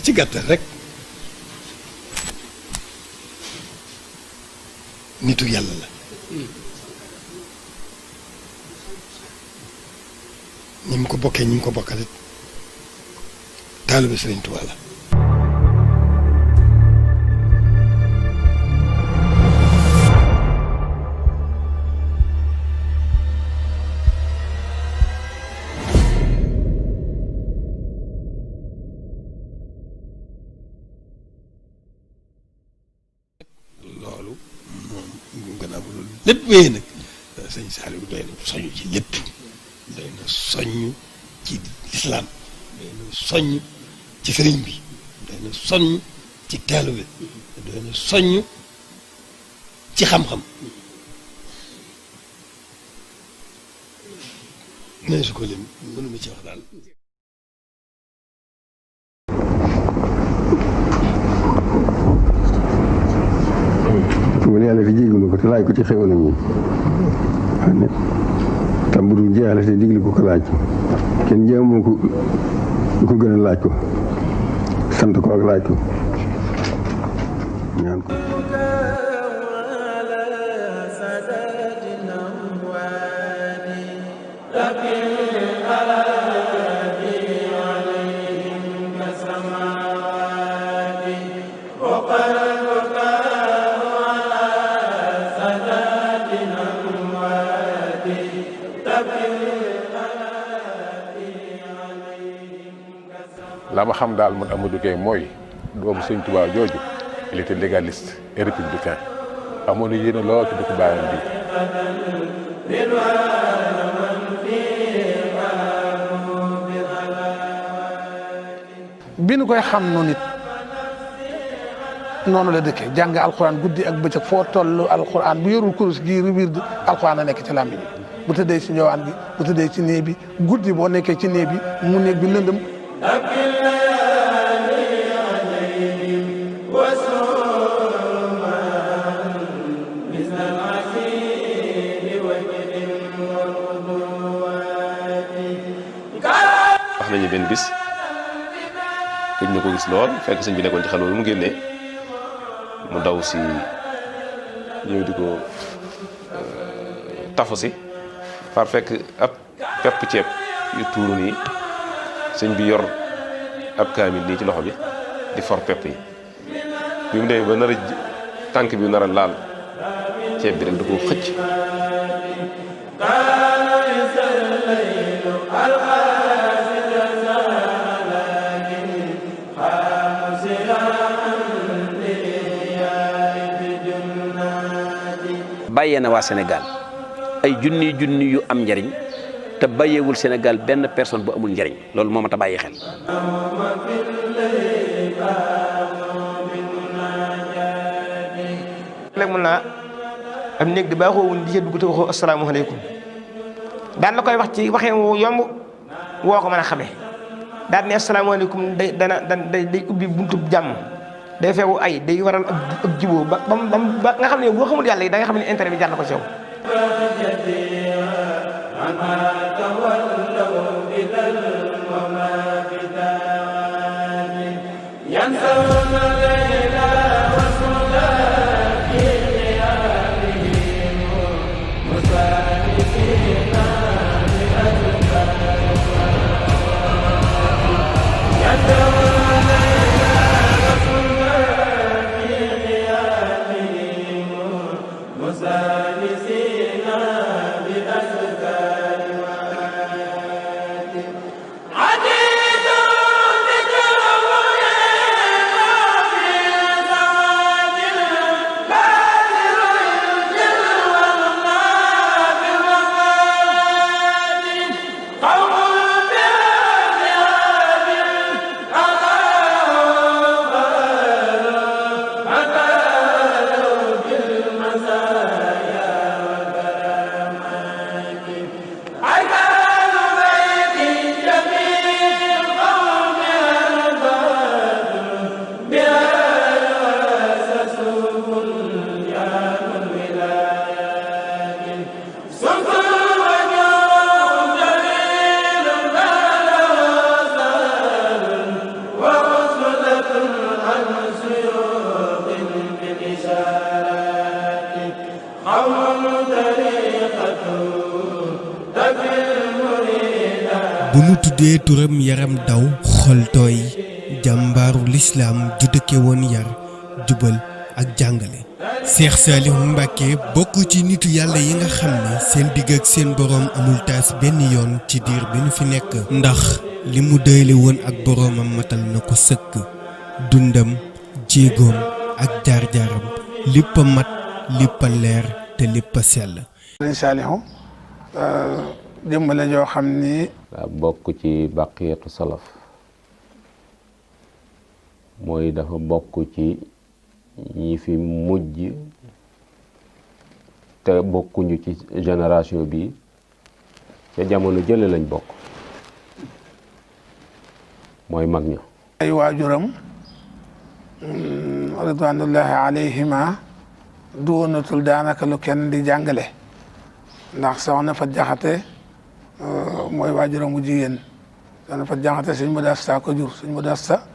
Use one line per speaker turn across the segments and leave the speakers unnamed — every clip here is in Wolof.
ci gàttal rek nitu yàlla la ñi mu ko bokkee ñi mu ko bokkalit taalibe Sëriñ Tuubaa la lépp wéyee nag sëñ Saliou doy na soññ ci lépp doy na soññ ci lislaam doy na soññ ci sëriñ bi doy na soññ ci taalibe doy na soññ ci xam-xam ne su ko lim mënuma ci wax daal
wala yàlla fi jégalu ko te laaj ko ci xéwalam yi xam ne tam bu dul jeexale te digli ko laaj kenn jéemoo ko lu ko gën a laaj ko sant ko ak laaj ko ñaan ko
la ma xam daal man Amadou Gueye mooy doomu Sëñ Tuubaa jooju il était légaliste et républicain amoon na yéene lool ci dëkk baayam
bi nu koy xam nu nit noonu la dëkkee jàng alxuraan guddi ak bëccëg foo toll alxuraan bu yorul kurus gi ribiir alxuraan a nekk ci làmmiñ bi bu tëddee ci njowaan bi bu tëddee ci néeg bi guddi boo nekkee ci néeg bi mu néeg bi lëndëm
wax nañu benn bis gëj na ko gis lool fekk sëñ bi nekkoon ci xalwa mu génnee mu daw si ñëw di ko tafu si far fekk ab pepp ceeb yu tuuru nii sëñ bi yor ab kaamil nii ci loxo bi di for pepp yi bi mu demee ba nar a tànk bi nar a laal ceeb bi rek da ko xëcc
bàyyee na waa Sénégal ay junni yu am njariñ te bàyyeewul Sénégal benn personne bu amul njariñ loolu moo ma ta bàyyi xel.
léegi mun naa am néeg di baaxoowul di ca dugg te waxoo asalaamaaleykum daan la koy wax ci waxee wu yomb woo ko mën a xamee daan ne asalaamaaleykum day ubbi buntu jàmm day feewu ay day waral ak jubóo ba nga xam ne boo xamul yàlla yi da nga xam ne intérêt bi jar na ko ci yow.
bu nu tuddee turam yaram daw xol tooy jàmbaaru lislaam ju dëkke woon yar jubal ak jàngale. Cheikh Saliou Mbacké bokk ci nitu yàlla yi nga xam ne seen digg ak seen boroom amul taas benn yoon ci diir bi nu fi nekk ndax li mu doyle woon ak boroomam matal na ko sëkk dundam jéegoom ak jaar-jaaram lépp a mat lépp a leer te lépp a sell.
Sëriñ Saliou dimbale joo xam ni
daa bokk ci baqiyatu salaf mooy dafa bokk ci ñi fi mujj te bokkuñu ci génération bi ca jamono jële lañ bokk mooy mag ña
ay waajuram ridwanullahi alayhima doonatul daanaka lu kenn di jàngale ndax soxna Fat Jaxate mooy waajuram bu jigéen soxna Fat Jaxate sëñ Modou Asta ko jur sëñ Modou Asta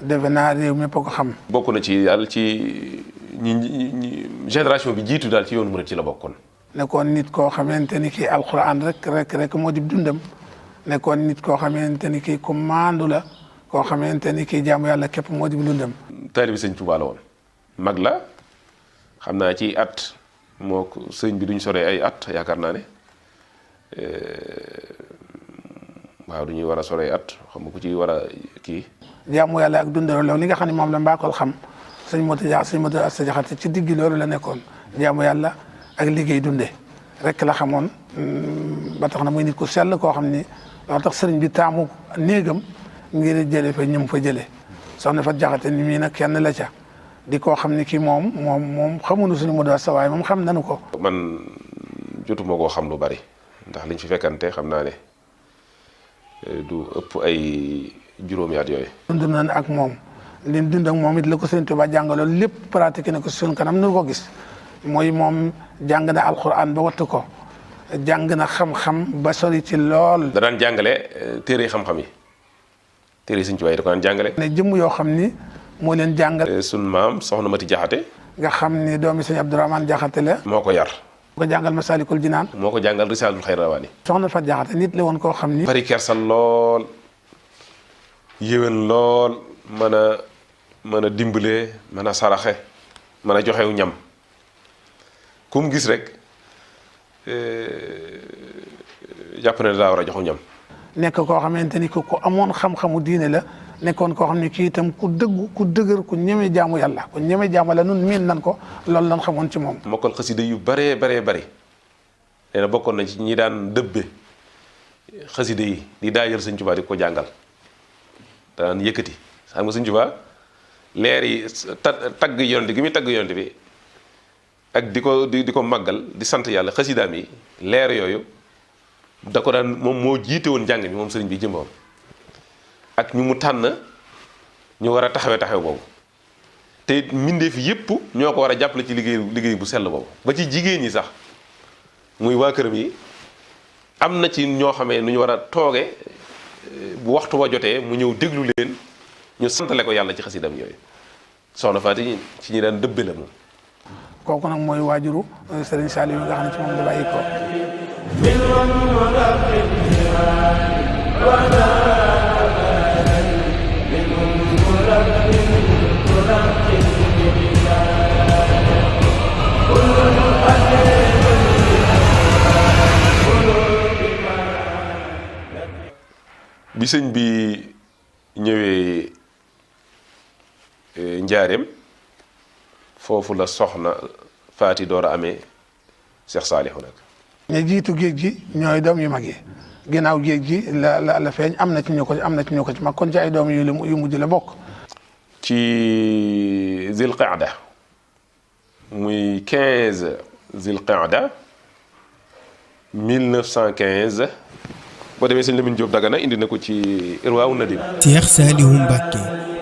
defe naa réew mépp ko xam.
bokk na ci daal ci ñi génération bi jiitu daal ci yoonu murid ci la bokkoon.
nekkoon nit koo xamante ni kii alxuraan rek moo di dundam nekkoon nit koo xamante ni kii ku maandu la koo xamante ni kii jaamu yàlla képp moo di dundam.
taalibi sëñ Tuubaa la woon mag la xam naa ci at moo sëñ bi duñ soree ay at yaakaar naa ne waaw du ñuy war a soree at xam nga ku ci war a kii.
jaamu yàlla ak dundal loolu li nga xam ne moom la mbaakool xam sëñ Modou Asta Jaxate ci digg loolu la nekkoon jaamu yàlla ak liggéey dunde rek la xamoon ba tax na muy nit ku sell koo xam ni loolu tax sëriñ bi taamu néegam ngir jële fa ñëm fa jële soxna Fat Jaxate ni mii nag kenn la ca di koo xam ni kii moom xamuñu suñu Modou Asta waaye moom xam nañu ko.
man jotuma koo xam lu bari ndax liñ fi fekkante xam naa ne du ëpp ay juróomi at yooyu.
dund nañ ak moom li dund ak moom it la ko Sëriñ Tuubaa jàngaloon lépp pratiqué na ko suñu kanam nu ko gis mooy moom jàng na alxuraan ba wattu ko jàng na xam-xam ba sori ci lool.
da daan jàngale téere xam-xam yi téere Sëriñ Tuubaa yi da ko daan jàngale.
ne jëmm yoo xam ni moo leen jàngal.
sun maam soxna Mati Jaxate
nga xam ni doomi Sëriñ Abdourahmane Jaxate la.
moo ko yar.
moo ko jàngal Masaalikul Jinaan.
moo ko jàngal Risaalul Xayrawaani.
soxna Fat Jaxate nit la woon koo xam ni.
bari kersal lool. yéwén lool mën a dimbale mën a saraxe mën a joxew ñam ku mu gis rek jàpp ne daa war a joxu ñam.
nekk koo xamante ni ku amoon xam-xamu diine la nekkoon koo xam ne kii itam ku dëggu ku dëgër ku ñeme jaamu yàlla ku ñeme jaamu yàlla nun miin nan ko loolu lan xamoon ci moom.
mokkal xasida yu baree bari nee na bokkoon na ci ñi daan dëbbe xasida yi di daajal Sëñ Tuubaa di ko jàngal. daan yëkkati xam nga Sëñ Tuubaa leer yi tagg yonent gi muy tagg yonent bi ak di ko màggal di sant yàlla xasidaam yi leer yooyu da ko daan moom moo jiite woon njàng mi moom sëriñ bi jëmbam ak ñu mu tànn ñu war a taxawe boobu te mbindeef yépp ñoo ko war a jàppale ci liggéey bu sell boobu ba ci jigéen ñi sax muy waa këram yi am na ci ñoo xamee nu ñu war a tooge bu waxtu wa jotee mu ñëw déglu leen ñu santale ko yàlla ci xasidam yooyu soxna Faati ci ñi daan dëbbe la moom.
kooku nag mooy waajuru Serigne Saliou nga xam ne ci moom la bàyyi ko.
bi sëñ bi ñëwee njaareem foofu la soxna Faati door a amee Cheikh Saliou nag.
ña jiitu géej gi ñooy doom yu mag yi ginnaaw géej gi la feeñ am na ci ñu ko ci mag kon ci ay doom yu mujj la bokk.
ci Zil Qaada muy 15 Zil Qaada 1915. boo demee sëñ Lamine Diop Dagana indi na ko ci Irwaawu Nadim.
Cheikh Saliou Mbacké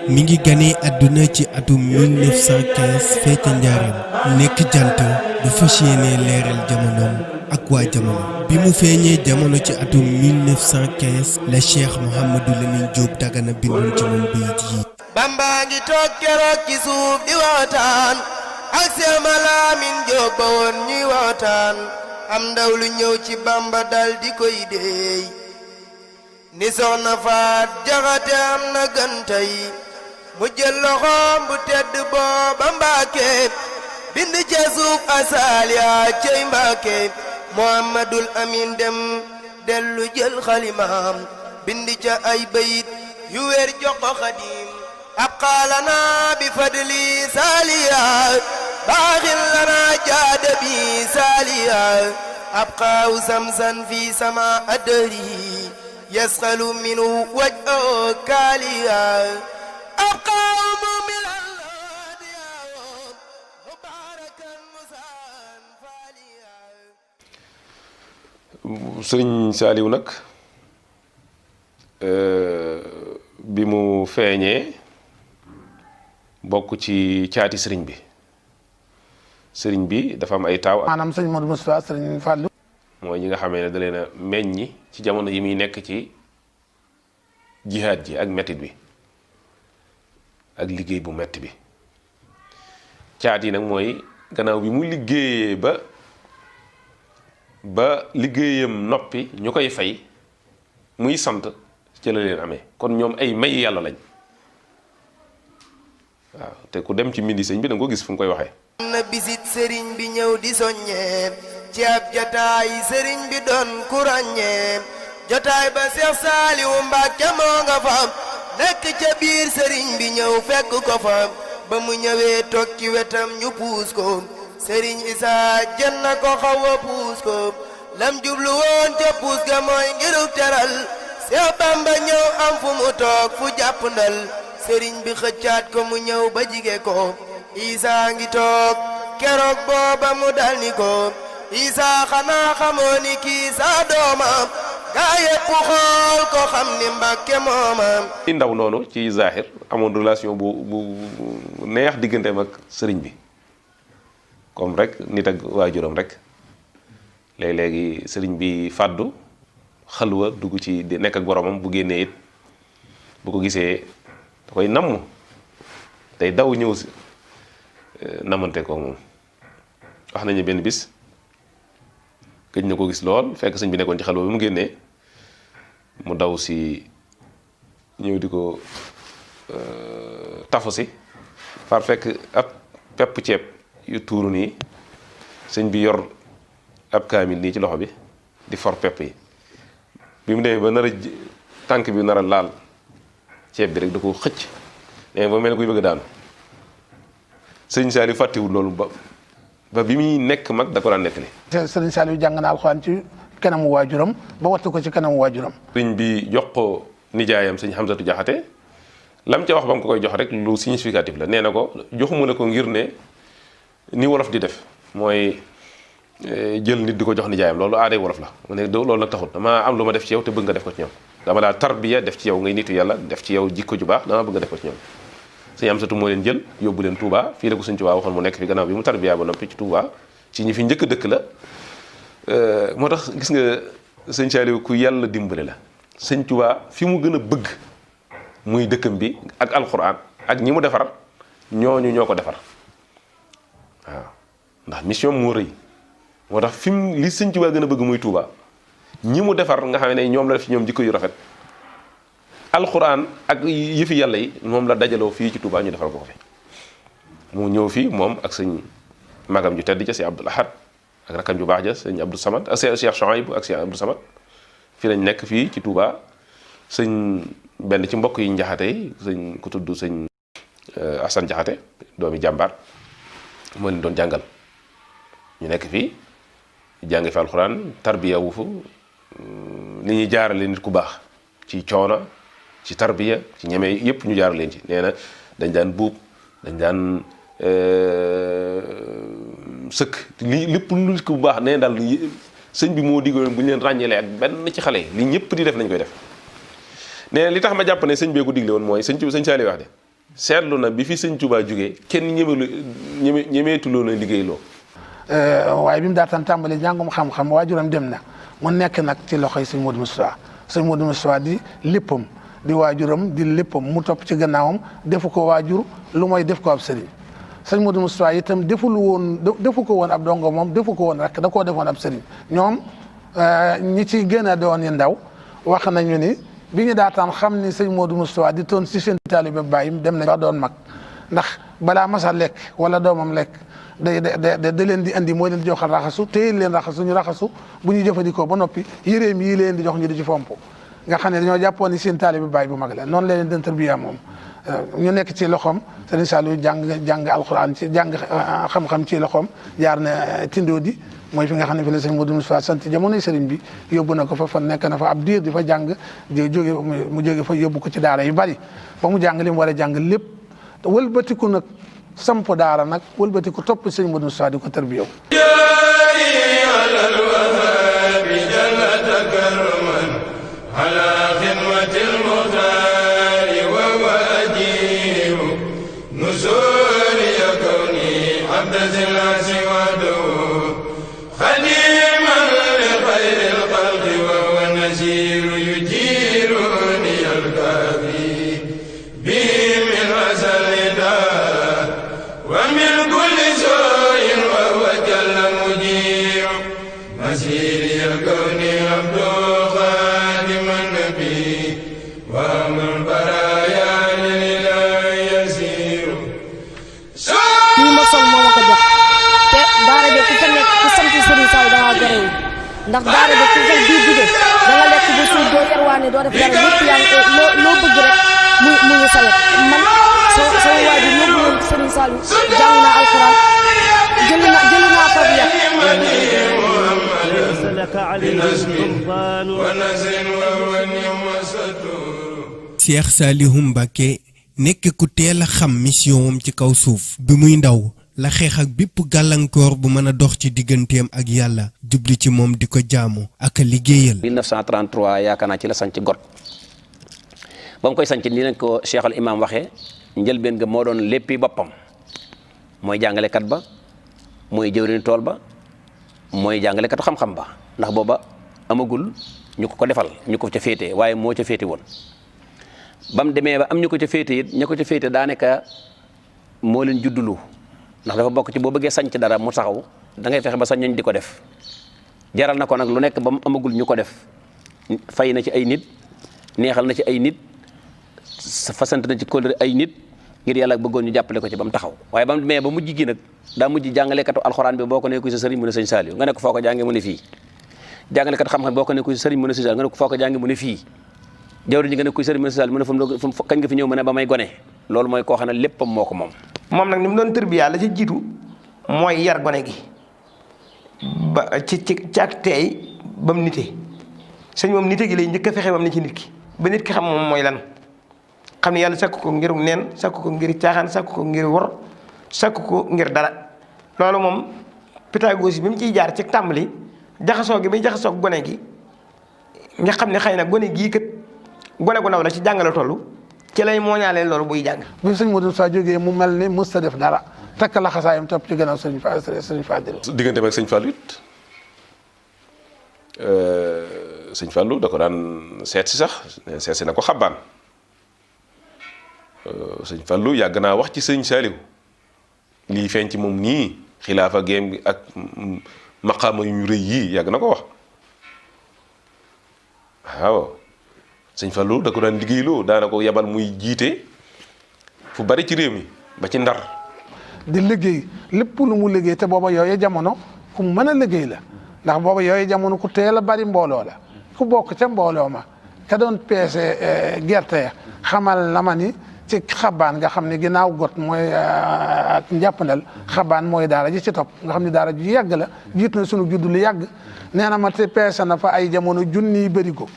mi ngi ganee àdduna ci atum 1915 fee ca Njaareem nekk jant bu fas yéenee leeral jamonoom ak waa jamono. bi mu feeñee jamono ci atum 1915 la Cheikh Mouhamadou Lamine Diop Dagana bindoon ci moom bayit yi.
Bamba ngi toog keroog ci suuf di waxtaan ak Cheikh Malamine Diop ba woon ñuy waxtaan am ndaw lu ñëw ci Bamba dal di koy deey ni soxna faat jaxate am na gantay mu jël loxoom bu tedd booba Mbàkke bind ca suuf asaaliya cey Mbàkke Muhammadul Amin dem dellu jël xalimaam bind ca ay bayit yu wér jox ko Xaadim aqaalana bi fadli saaliya baaxil lana jaada bi saaliya abqaahu samsan fi sama adri yasxalu minu waj'o kaaliya abqaahu mumilan ladiyawo mubarakan musan faaliya.
Sëriñ Saaliw nag bi mu feeñee bokk ci caati sëriñ bi dafa am ay taaw.
maanaam sëñ Modou Moustapha sëriñ Fallou.
mooy ñi nga xamee ne da leen a meññi ci jamono yi muy nekk ci jihaad ji ak mettit bi ak liggéey bu metti bi. caat yi nag mooy gannaaw bi mu liggéeyee ba liggéeyam noppi ñu koy fay muy sant ci la leen amee kon ñoom ay may yàlla lañ waaw te ku dem ci mbindi sëñ bi da nga ko gis fu mu koy waxee.
na bisit sëriñ bi ñëw di soññee ci ab jotaay sëriñ bi doon ku ràññee jotaay ba Seex Saaliwu Mbàkke moo nga fa nekk ca biir sëriñ bi ñëw fekk ko fa ba mu ñëwee toog ci wetam ñu puus ko sëriñ Isaa jën na ko xaw a puus ko lam jublu woon ca puus ga mooy ngiruk teral Seex Bamba ñëw am fu mu toog fu jàpp ndal sëriñ bi xëccaat ko mu ñëw ba jige ko Isaa ngi toog keroog booba mu dal ni ko Isaa xanaa xamoo ni kii saa doomam gaa yépp xool ko xam ni Mbàkke moomam.
ci ndaw noonu ci zahir amoon relation bu neex digganteem ak sëriñ bi comme rek nit ak waajuram rek léegi sëriñ bi fàddu xalwa dugg ci di nekk ak boromam bu génnee it bu ko gisee da koy namm day daw ñëw si namante ko moom wax nañu benn bis gëj na ko gis lool fekk sëñ bi nekkoon ci xalwa bi mu génnee mu daw si ñëw di ko tafu si far fekk ab pepp ceeb yu tuuru nii sëñ bi yor ab kaamil nii ci loxo bi di for pepp yi bi mu demee ba nar a tànk bi nar a laal ceeb bi rek da ko xëcc nee ba mel kuy bëgg daanu sëñ Saliou fàttewul loolu ba bi muy nekk mag da ko daan nettali.
sëriñ Saliou jàng na alxuraan ci kanamu waajuram ba wattu ko ci kanamu waajuram.
sëriñ bi jox ko nijaayam sëñ Hamsatu Jaxate lam ca wax ba mu ko koy jox rek lu significatif la nee na ko joxuma la ko ngir ne ni wolof di def mooy jël nit di ko jox nijaayam loolu aaday wolof la mu ne loolu nag taxul dama am lu ma def ci yow te bëgg nga def ko ci ñoom dama laa tarbiya def ci yow ngay nitu yàlla def ci yow jikko ju baax dama bëgg nga def ko ci ñoom. sëñ Amsatu moo leen jël yóbbu leen Touba fii la ko sëñ Touba waxoon mu nekk fi gannaaw bi mu tarbiya ba noppi ci Touba ci ñi fi njëkk dëkk la moo tax gis nga sëñ Saliou ku yàlla dimbale la sëñ Touba fi mu gën a bëgg muy dëkkam bi ak alxuraan ak ñi mu defar ñooñu ñoo ko defar waaw ndax mission moo rëy moo tax fi mu li sëñ Touba gën a bëgg muy Touba ñi mu defar nga xam ne ñoom la def ci ñoom jikko yu rafet alxuraan ak yëfi yàlla yi moom la dajaloo fii ci Touba ñu defal ko fi mu ñëw fii moom ak sëñ magam ju tedd ja sëñ Abdoul Ahad ak rakam ju baax ja sëñ Abdou Samad ak Cheikh Chouaïb ak sëñ Abdou Samad fii lañ nekk fii ci Touba sëñ benn ci mbokk yi njaxate yi sëñ ku tudd sëñ Assane Jaxate doomi jàmbaar moo leen doon jàngal ñu nekk fii jàng fi alxuraan tarbiya wu fu ni ñuy jaarale nit ku baax ci coono ci tarbiya ci ñeme yëpp ñu jaar leen ci nee na dañ daan buub dañ daan sëkk li lépp lu ko bu baax nee daal sëñ bi moo diggoon bu ñu leen ràññeelee ak benn ci xale yi li ñëpp di def nañ koy def nee na li tax ma jàpp ne sëñ bee ko digle woon mooy sëñ Saliou wax de seetlu na bi fi sëñ Touba jógee kenn ñemeetuloo na liggéey loo
waaye bi mu daataan tàmbali njàngum xam-xam waajuram dem na mu nekk nag ci loxoy sëñ Modou Moustapha sëñ Modou Moustapha di léppam di waajuram di léppam mu topp ci gannaawam defu ko waajur lu mooy def ko ab sëriñ sëñ Modou Moustapha itam defu ko woon ab dongo moom defu ko woon rek da koo defoon ab sëriñ ñoom ñi ci gën a doon yi ndaw wax nañu ni bi ñu daataan xam ni sëñ Modou Moustapha di toon si seen taalibe Baay dem nañ ba doon mag ndax balaa masa lekk wala doomam lekk da leen di andi mooy leen di joxal raxasu téye leen raxasu ñu raxasu bu ñu jëfandikoo ba noppi yéreem yi leen di jox ñu di ci fomp nga xam ne dañoo jàppoon ni seen taalibe Baay bu mag la noonu la leen den tarbiya moom ñu nekk ci loxoom Sëriñ Saliou jàng alxuraan ci jàng xam-xam ci loxoom jaar na Tindodi mooy fi nga xam ne fi la sëñ Modou Moustapha sant jamonoy sëriñ bi yóbbu na ko fa nekk na fa ab diir di fa jàng mu jóge fa yóbbu ko ci daara yu bari ba mu jàng li mu war a jàng lépp wëlbatiku nag samp daara nag wëlbatiku topp sëñ Modou Moustapha di ko tarbiyaw
ndax daara ba ku fa di jóge da nga lekk ba suur doo yarwaane doo def dara lépp yaa ngi loo bëgg rek mu ngi sawet man sama waajur yóbbu woon Serigne Saliou jàng naa alxuraan jëli naa fab yar
Cheikh Saliou Mbacké nekk ku teel a xam mission ci kaw suuf bi muy ndaw la xeex ak bépp gàllankoor bu mën a dox ci digganteem ak yàlla jubli ci moom di ko jaamu ak a liggéeyal.
1933 yaakaar naa ci la sanc got ba mu koy sanc ni nañ ko Cheikh al Imam waxee njëlbeen ga moo doon léppi boppam mooy jàngalekat ba mooy jëwriñu tool ba mooy jàngalekatu xam-xam ba ndax booba amagul ñu ko defal ñu ko ca féete waaye moo ca féete woon ba mu demee ba am ñu ko ca féete it ña ko ca féete daanaka moo leen juddulu ndax dafa bokk ci boo bëggee sanc dara mu taxaw da ngay fexe ba sa ñoñ di ko def jaral na ko nag lu nekk ba mu amagul ñu ko def fay na ci ay nit neexal na ci ay nit fasante na ci kóllëre ay nit ngir yàlla bëggoon ñu jàppale ko ci ba mu taxaw waaye ba mu demee ba mujj gi nag daa mujj jàngalekatu alxuraan bi boo ko nekku sa sëriñ mu ne sëñ Saliou nga ne ko foo ko jànge mu ne fii jàngalekatu xam-xam boo ko nekku sa sëriñ mu ne sëñ Saliou nga ne ko foo ko jànge mu ne fii jawri ñi nga ne kuy sëriñ mu ne sëñ Saliou mu ne fu kañ nga fi ñëw mu ne ba may gone loolu mooy koo xam ne léppam moo ko moom
moom nag ni mu doon tërbiya la ci jiitu mooy yar gone gi ba ci ak teey ba mu nite sëñ moom nite gi lay njëkk a fexe ba mu ne ci nit ki ba nit ki xam moom mooy lan xam ne yàlla sakku ko ngir neen sakku ko ngir caaxaan sakku ko ngir wor sakku ko ngir dara loolu moom pédagogie bi mu ciy jaar ci tàmbali jaxasoo gi muy jaxasoo gone gi nga xam ne xëy na gone gii kat gone gu ndaw la ci jàngale tollu ci lay mooñaalee loolu buy jàng.
bi sëñ Modou Moustapha jógee mu mel ni mës ta def dara takk la xasaayam topp ci gannaaw sëñ Fallou.
diggante ak sëñ Fallou it sëñ Fallou da ko daan seet si sax seet si na ko xabbaan sëñ Fallou yàgg naa wax ci sëñ Saliou lii feeñ ci moom nii xilaafa géem ak maqaama yu ñu rëy yii yàgg na ko wax waaw. sëñ Fallou da ko daan liggéeyloo daana ko yabal muy jiite fu bari ci réew mi ba ci Ndar
di liggéey lépp lu mu liggéey te booba yooyu jamono ku mën a liggéey la ndax booba yooyu jamono ku teel a bari mbooloo la ku bokk ca mbooloo ma ka doon peese gerte ya xamal na ma ni ci xabaan nga xam ne ginnaaw got mooy ak njàppandal xabaan mooy daara ji ci topp nga xam ne daara ji yàgg la jiit na sunu juddu lu yàgg nee na ma te peese na fa ay jamono junniy bëri ko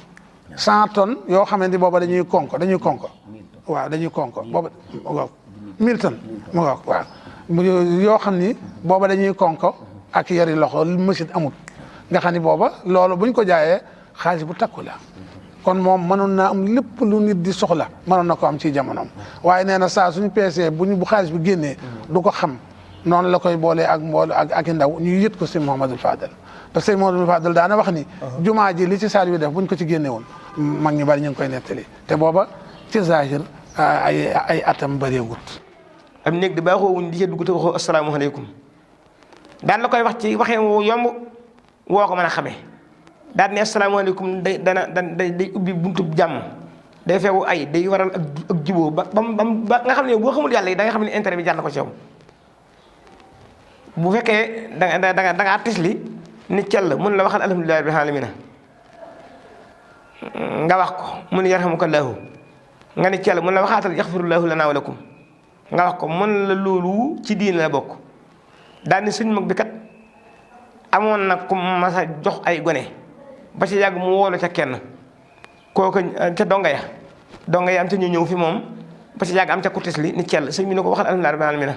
100 tonnes yoo xamante booba dañuy konko waaw dañuy konko booba waaw 1000 tonnes mu waaw yoo xam ni booba dañuy konko ak yari loxo machine amut nga xam ni booba loolu buñ ko jaayee xaalis bu takku la kon moom mënoon naa am lépp lu nit di soxla mënoon na ko am ci jamonoom waaye nee na saa suñu peesee bu xaalis bi génnee du ko xam noonu la koy boolee ak mbool ak i ndaw ñu yët ko si Mouhamadul Fadal parce que Mouhamadul Fadal daana wax ni jumaa ji li ci saal bi def buñ ko ci génne woon mag ñu bari ñu ngi koy nettali te booba ci zahir ay atam bëreegut
am néeg di baaxoo wuñ di ca dugg te waxoo asalaamaaleykum daan la koy wax ci waxee wu yomb woo ko mën a xamee daan ne asalaamaaleykum day ubbi buntub jàmm day feewu ay day waral ak jubóo ba nga xam ne boo xamul yàlla yi da nga xam ne intérêt bi jar na ko ci yow. bu fekkee da ngaa tisli ni cell mun la waxal alhamdulillahi rabbil alamin nga wax ko mun yarhamukallahu nga ni cell mun la waxaatal yaxfirullahu lana wa lakum nga wax ko mun la loolu ci diin la bokk. daal ni sëñ mag bi kat amoon na ku masa jox ay gone ba ci yàgg mu woolu ca kenn kooku ca donga ya am ca ñu ñëw fi moom ba ci yàgg am ca ku tisli ni cell sëñ bi ne ko waxal alhamdulillahi rabbil alamin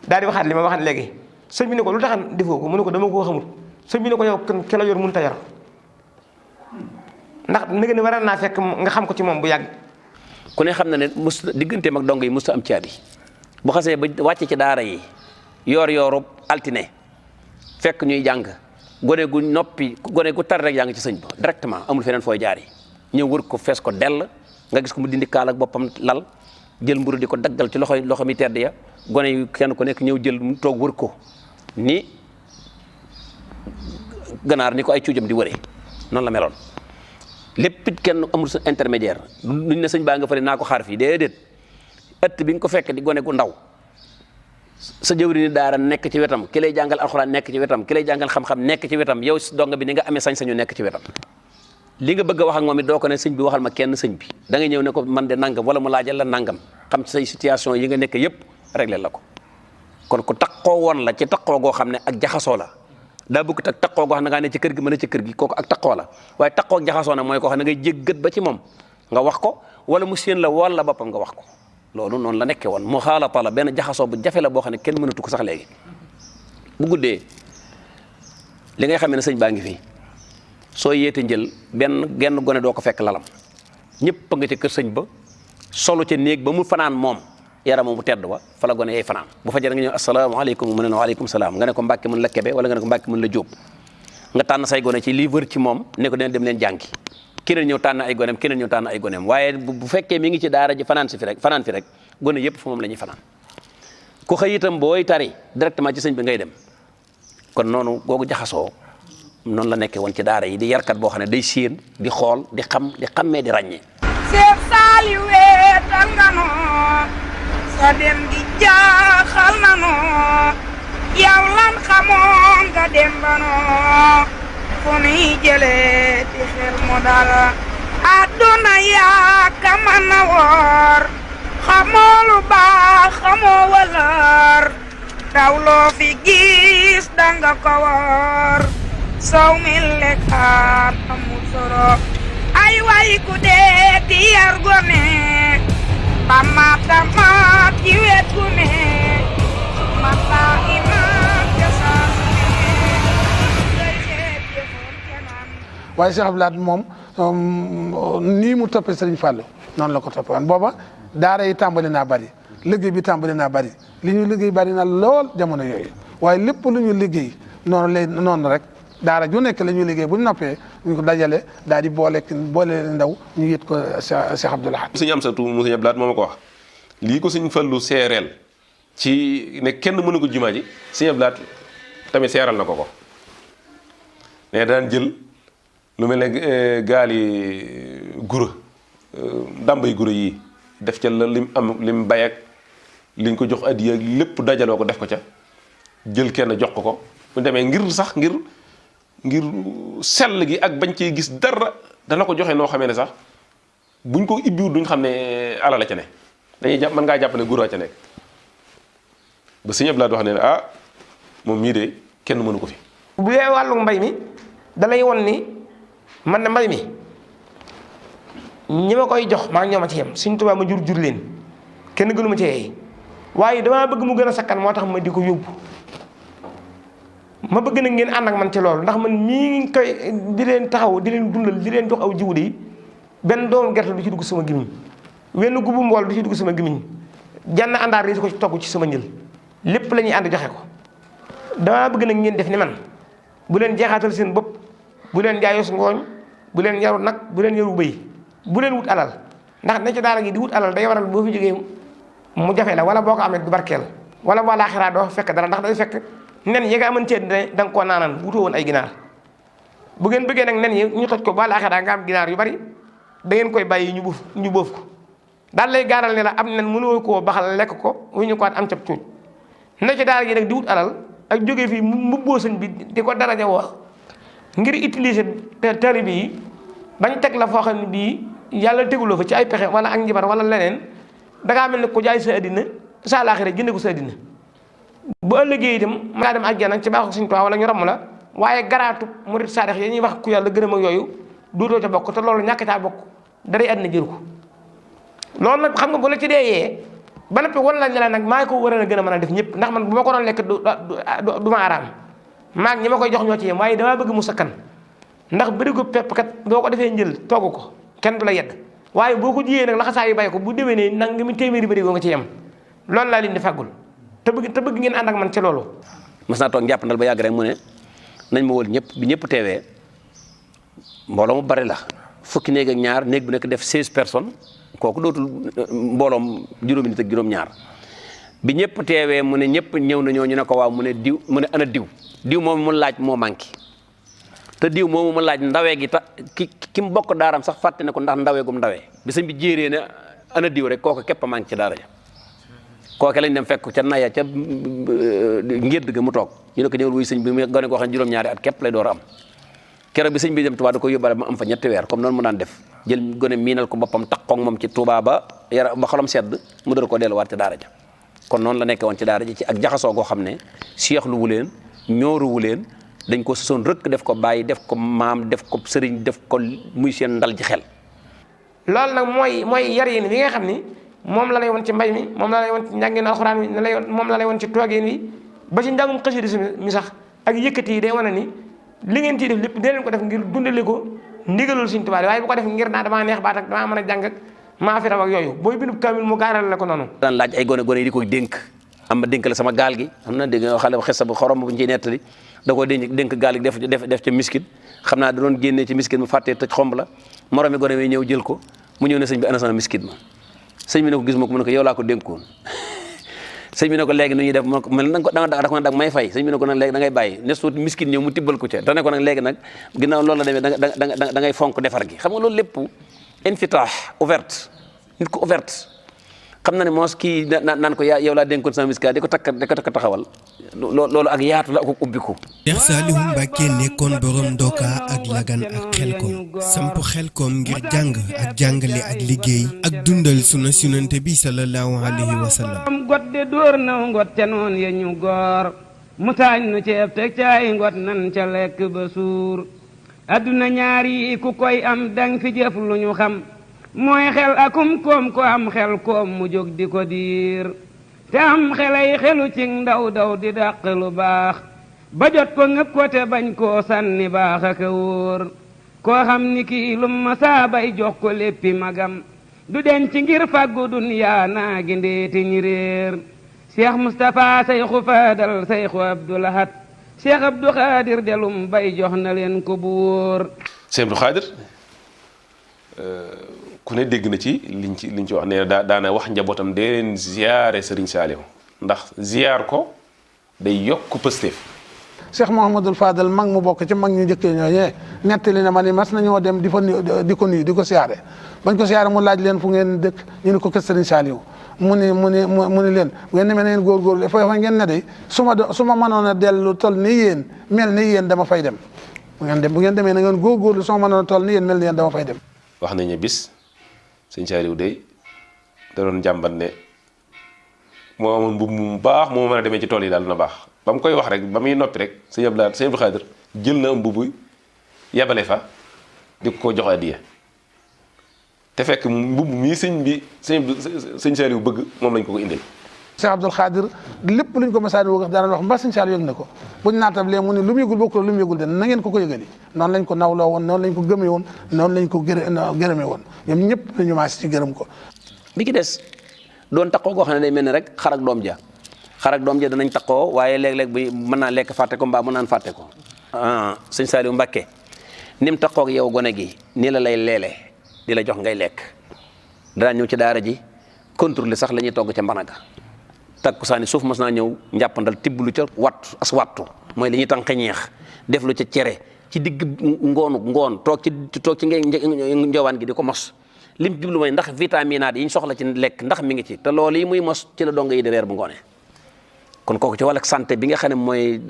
daal di waxaat li ma waxaat léegi sëñ bi ne ko lu tax defoo ko mu ne ko dama koo xamul sëñ bi ne ko yow ki la yor mënut a yor ndax nega ni waral naa fekk nga xam ko ci moom bu yàgg.
ku ne xam na ne mus digganteem ak dong yi musta am caabi bu xasee ba wàcce ci daara yi yoor altine fekk ñuy jàng gone gu noppi gone gu tar rek yaa ngi ci sëñ ba directement amul feneen fooy jaar yi ñëw wër ko fees ko dell nga gis ko mu dindi kaal ak boppam lal jël mburu di ko daggal ci loxo mi tedd ya gone yu kenn ku nekk ñëw jël mu toog wër ko ni ganaar ni ko ay cuujam di wëree noonu la meloon lépp it kenn amul sa intermédiaire duñ ne sëñ baa nga fële naa ko xaar fii déedéet ëtt bi nga ko fekk di gone gu ndaw sa jëwri ni daara nekk ci wetam ki lay jàngal alxuraan nekk ci wetam ki lay jàngal xam-xam nekk ci wetam yow donga bi ni nga amee sañ-sañu nekk ci wetam li nga bëgg a wax ak moom it doo ko ne sëñ bi waxal ma kenn sëñ bi da nga ñëw ne ko man de nangam wala mu laajal la nangam xam ci say situation yi nga nekk yépp réglé la ko kon ku taqoo woon la ci taqoo goo xam ne ak jaxasoo la daa bëgg tak taqoo goo xam ne nga ne ci kër gi mën a ci kër gi kooku ak taqoo la waaye taqoo ak jaxasoo nag mooy koo xam ne ngay jéggat ba ci moom nga wax ko wala mu séen la wol la boppam nga wax ko loolu noonu la nekkee woon mu xaalata la benn jaxasoo bu jafe la boo xam ne kenn mënatu ko sax léegi bu guddee li ngay xamee ne sëñ baa ngi fi soo yeete njël genn gone doo ko fekk lalam ñëpp a nga ca kër sëñ ba solu ca néeg ba mu fanaan moom yaramam mu tedd wa fa la gone yay fanaan bu fajar nga ñëw asalaamaaleykum mu ne waaleykum salaam nga ne ko mbàkke mën la kebe wala nga ne ko mbàkke mën la jóob nga tànn say gone ci lii wër ci moom ne ko dina dem leen jàngi keneen ñëw tànn ay goneem keneen ñëw tànn ay goneem waaye bu fekkee mi ngi ci daara ji fanaan fi rek gone yëpp fa moom la ñuy fanaan ku xëy itam booy tari directement ci sëñ bi ngay dem kon noonu googu jaxasoo noonu la nekkee woon ci daara yi di yarkat boo xam ne day séen di xool di xam di xammee di ràññee.
Seex Saaliw weetal nga noo sa dem gi jaaxal na noo yow lan xamoon nga dem ba noo fu nuy jëlee di xel mu dal àdduna yaa ka mën a woor xamoo lu baax xamoo wëlër dawloo fi gis danga ko woor soow mi lekkaat amul soro ay way ku dee di yar gone ba maat ci wet gu ne mata imaam
waaye Cheikh Abdoul Ahad moom nii mu toppee Serigne Fallou noonu la ko toppee woon booba daara yi tàmbali naa bari liggéey bi tàmbali naa bari li ñu liggéey bari na lool jamono yooyu waaye lépp lu ñu liggéey noonu rek daara ju nekk la ñuy liggéey bu ñu noppee ñu ko dajale daal di boole ndaw ñu yët ko Cheikh Abdoul Ahad.
sëñ Amsatu mu sëñ Abdoul Ahad moo ma ko wax lii ko sëñ Fallu seereel ci ne kenn mënu ko jumaa ji sëñ Abdoul Ahad tamit seeral na ko ne daan jël lu mel ne gaal yi gura dambay gura yii def ca la lim bay ak liñ ko jox addiya lépp dajaloo ko def ko ca jël kenn jox ko bu demee ngir sell gi ak bañ cee gis dara dana ko joxe noo xamee ne sax buñ ko ibbiwul duñ xam ne alal la ca ne dañuy jàpp mën ngaa jàpp ne gura ca nekk ba sëñ Abdoul Ahad wax ne moom mii de kenn mënu ko fi.
bu dee wàllu mbay mi dalay won ni man na mbay mi ñi ma koy jox maa ngi ñoom a ci yem Sëñ Tuubaa ma jur leen kenn gënu ma ci yeey waaye damaa bëgg mu gën a sakkan moo tax ma di ko yóbbu ma bëgg na ngeen ànd ak man ci loolu ndax man mii koy di leen taxaw di leen dundal di leen jox aw jiwu de benn doomu gerte du ci dugg sama gimiñ wenn gubu mbool du ci dugg sama gimiñ jann àndaar yi ko ci togg ci sama njël lépp la ñuy ànd joxe ko damaa bëgg nag ngeen def ni man bu leen jeexaatal seen bopp bu leen jaayos ngooñ bu leen yaru nag bu leen yaru bëy bu leen wut alal ndax ne ci daara gi di wut alal day waral boo fi jógee mu jafe la wala boo ko amee du barkeel wala boo laaxiraa doo fekk dara ndax day fekk nen yi nga amantee da nga koo naanaan wutoo woon ay ginaar bu ngeen bëggee nag nen yi ñu toj ko ba laaxiraa nga am ginaar yu bari da ngeen koy bàyyi ñu boof ko daal lay gaaral ne la am nen mënoo koo baxal lekk ko wu ñu ko am cap cuuj na ci daara gi nag di wut alal ak jóge fii mbubboo sëñ bi di ko daraja woo ngir utiliser taalibe yi bañ teg la foo xam ne bii yàlla teguloo fa ci ay pexe wala ak njibar wala leneen dangaa mel ne ko jaay sa addina sa laaxira jënde ko sa addina bu ëllëgee itam mën naa dem àjjana ci baaxu Sëñ Tuubaa wala ñu ramm la waaye garaatu murit saadix yi ñuy wax ku yàlla gërëm ak yooyu duutoo ca bokk te loolu ñàkk caa bokk daray àddina jëru ko loolu nag xam nga bu la ci dee yee ba noppi wan la ne la nag maa ko war a gën a mën a def ñëpp ndax man bu ma ko doon lekk du ma araam maag ñi ma koy jox ñoo ci yem waaye damaa bëgg mu sakkan ndax bërigo pepp kat boo ko defee njël togg ko kenn du la yedd waaye boo ko jiyee nag laxasaa yu bàyyi ko bu déwénee nag nga mu téeméeri bërigo nga ci yem loolu laa leen di fàggul te bëgg ngeen ànd ak man ci loolu.
mas naa toog njàpp ndal ba yàgg rek mu ne nañ ma wol ñëpp bi ñëpp teewee mbooloo mu bari la fukki néeg ak ñaar néeg bu nekk def 16 personnes kooku dootul mbooloom juróomi nit ak juróom-ñaar bi ñëpp teewee mu ne ñëpp ñëw nañoo ñu ne ko waaw mu ne diw mu ne ana diw moom mu laaj moo manqué te diw moomu mu laaj ndawee gi ta ki mu bokk daaram sax fàtte ne ko ndax ndawee gum ndawee bi sëñ bi jéeree ne ana diw rek kooku képp a manqué ci daara ja kooke lañ dem fekk ca naya ca ngédd ga mu toog ñu ne ko ñëwal wuy sëñ bi mu gone koo xam ne juróom-ñaari at képp lay door a am keroog bi sëñ bi dem Touba da ko yóbbaale ma am fa ñetti weer comme noonu mu daan def jël gone miinal ko boppam takkoog moom ci Touba ba xolam sedd mu door ko delluwaat ci daara ja kon noonu la nekkee woon ci daara ji ci ak jaxasoo goo xam ne seexlu wu leen ñooru wu leen dañ ko sosoon rëkk def ko bàyyi def ko maam def ko sëriñ def ko muy seen ndal ji xel.
loolu nag mooy yar yéen bi nga xam ni moom la lay woon ci mbay mi moom la lay woon ci njàngin alxuraan mi moom la lay woon ci toogeen wi ba ci njàngum xasida mi sax ak yëkkati yi day wane ni li ngeen ciy def lépp dee leen ko def ngir dundale ko ndigalul Sëñ Tuubaa waaye bu ko def ngir naa damaa neex baat ak damaa mën a jàng ak maa fi raw ak yooyu booy bindu kaamil mu gaaral la ko noonu.
daan laaj ay gone yi di ko dénk am ma dénk la sama gaal gi xam na dégg nga xale bu xesa bu xorom bu ñu ciy nettali da koo dénk gaal gi def ca miskit xam naa da doon génnee ci miskit mu fàttee tëj xomb la moromi gone yi ñëw jël ko mu ñëw ne sëñ bi ana sama miskit ma sëñ bi ne ko gis ma ko mu ne ko yow laa ko dénkoon sëñ bi ne ko léegi nu ñuy def mu ne ko da may fay sëñ bi ne ko nag léegi da ngay bàyyi ne suut miskin ñëw mu tibbal ko ca te ne ko nag léegi nag ginnaaw loolu la demee da ngay fonk defar gi xam nga loolu lépp infitaax ouverte nit ko ouverte xam na ne moos kii naan ko yow laa dénkoon sama miska di ko takk taxawal loolu ak yaatu la ak ubbiku.
Cheikh Saliou Mbacké nekkoon borom ndoka ak lagan ak xelkom samp xelkom ngir jàng ak jàngale ak liggéey ak dundal sunna Yonent bi sallallahu alayhi wa sallam.
godde dóor naw ngot ca noon ya ñu goor mu taañ nu ceeb teg caay ngot nan ca lekk ba suur adduna ñaari ku koy am dang fi jëf lu ñu xam mooy xel akum koom ko am xel koom mu jóg di ko diir te am xelay xelu ci ndaw daw di dàq lu baax ba jot ko ngëp ko te bañ koo sànni baax ak a wóor koo xam ni kii lum ma saa bay jox ko léppi magam du denc ngir fàggu dunyaa naa gi ndeeti ñi réer Cheikh Moustapha Seyxu Fadal Seyxu Abdul Ahad Cheikh Abdou Khadir delum bay jox na leen ko bu wóor.
Cheikh Abdou Khadir ku ne dégg na ci liñ ci wax ne daana wax njabootam dee leen ziyaare Serigne Saliou ndax ziyaar ko day yokk pëstéef.
Cheikh Mouhamadul Fadal mag mu bokk ci mag ñu njëkkee ñooñee nettali na ma ni mas nañoo dem di ko nuyu di ko siyaare bañ ko siyaare mu laaj leen fu ngeen dëkk ñu ne ko kër Serigne Saliou mu ni leen bu ngeen demee na ngeen góorgóorlu fa ngeen ne de su ma mënoon a dellu toll ni yéen mel ni yéen dama fay dem bu ngeen demee na ngeen góorgóorlu su ma mënoon a toll ni yéen mel ni yéen dama fay dem.
wax nañ ne bis sëñ Saliou day da doon jàmbat ne moo amoon mbubb mu baax moo mën a demee ci tool yi daal na baax ba mu koy wax rek ba muy noppi rek sëñ Abdou Khadir jël na mbubb yebale fa di ko jox addiya te fekk mbubb mii sëñ Saliou bëgg moom lañ ko indil.
Cheikh Abdou Khadir lépp luñ ko mësaan wax daan wax mbaa sëñ Saliou yëg na ko buñ naatablee mu ne lu mu yëgul bokkul lu mu yëgul de na ngeen ko yëgali noonu lañ ko nawloo woon noonu lañ ko gëmee woon noonu lañ ko gërëmee woon ñoom ñëpp nañu maas ci gërëm ko.
bi ki des doon taxoo goo xam ne day mel ni rek xar ak doom ja danañ taxoo waaye léeg-léeg bi mën naa lekk fàtte ko mbaa mën naan fàtte ko sëñ Saliou Mbacké ni mu taxoo ak yow gone gi nii la lay leele di la jox ngay lekk danaa ñëw ci daara ji contrôler sax la ñuy togg ca mbanaga takkusaani suuf mos naa ñëw njàppandal tibb lu ca wattu mooy li ñuy tànqe ñeex def lu ca cere ci digg ngoon toog ci njowaan gi di ko mos lim jublu mooy ndax vitaminaat yi ñu soxla ci lekk ndax mi ngi ci te loolu yi muy mos ci la donga yi di reer bu ngoonee kon kooku ci wàllu santé bi nga xam ne mooy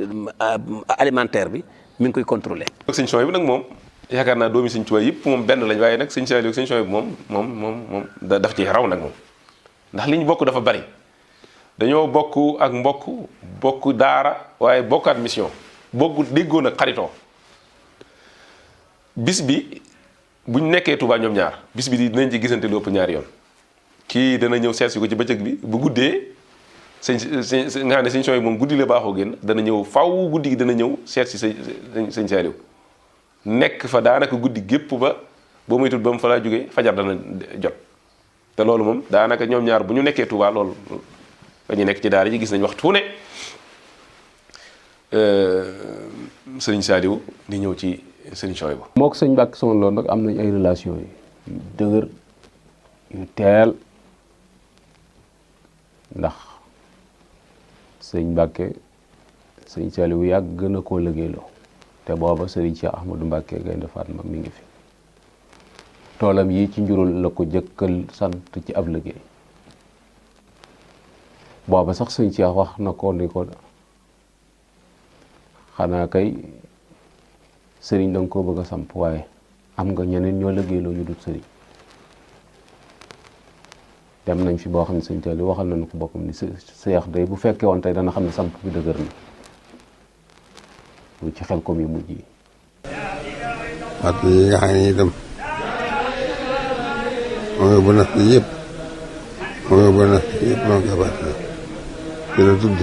alimentaire bi mi ngi koy contrôler.
sëñ Souhaïbou bi nag moom yaakaar naa doomi sëñ Tuubaa yëpp moom benn lañ waaye nag sëñ Saliou ak sëñ Souhaïbou bi moom daf ci raw nag moom ndax li ñu bokk dafa bari dañoo bokk ak mbokk bokk daara waaye bokkaat mission bokk déggoo nag xaritoo bis bi buñ nekkee Touba ñoom ñaar bis bi dinañ ci gisante lu ëpp ñaari yoon kii dana ñëw seet si ko ci bëccëg bi bu guddee nga xam ne sëñ Souhaïbou moom guddi la baaxoo génn dana ñëw faw guddi gi dana ñëw seet si sëñ Saliou nekk fa daanaka guddi gépp ba boo muy tut ba mu fa laa jógee fajar dana jot te loolu moom daanaka ñoom ñaar bu ñu nekkee Touba loolu fa ñu nekk ci daara ji gis nañ waxtu ne sëñ Saliou di ñëw ci sëñ Souhaïbou.
moo ko sëñ Mbàkke Soxna Lo nag am nañ ay relation yu dëgër yu teel ndax sëñ Mbàkke sëñ Saliou yàgg gën a koo liggéeyloo te booba sëriñ Cheikh Ahmadou Mbàkke Gaynde Fatma mi ngi fi toolam yi ci njurul la ko jëkkal sant ci ab liggéey booba sax sëñ Cheikh wax na ko ni ko xanaa kay sëriñ da nga koo bëgg a samp waaye am nga ñeneen ñoo liggéeyloo ñu dut sëriñ dem nañ fi boo xam ne sëñ Saliou waxal nañu ko boppam ni Seex day bu fekkee woon tey dana xam ne samp bi dëgër na lu ci xel ko mi mujj yi
at yi nga xam ne itam mooy bu nas bi yëpp noonu ko fàttali ci la tudd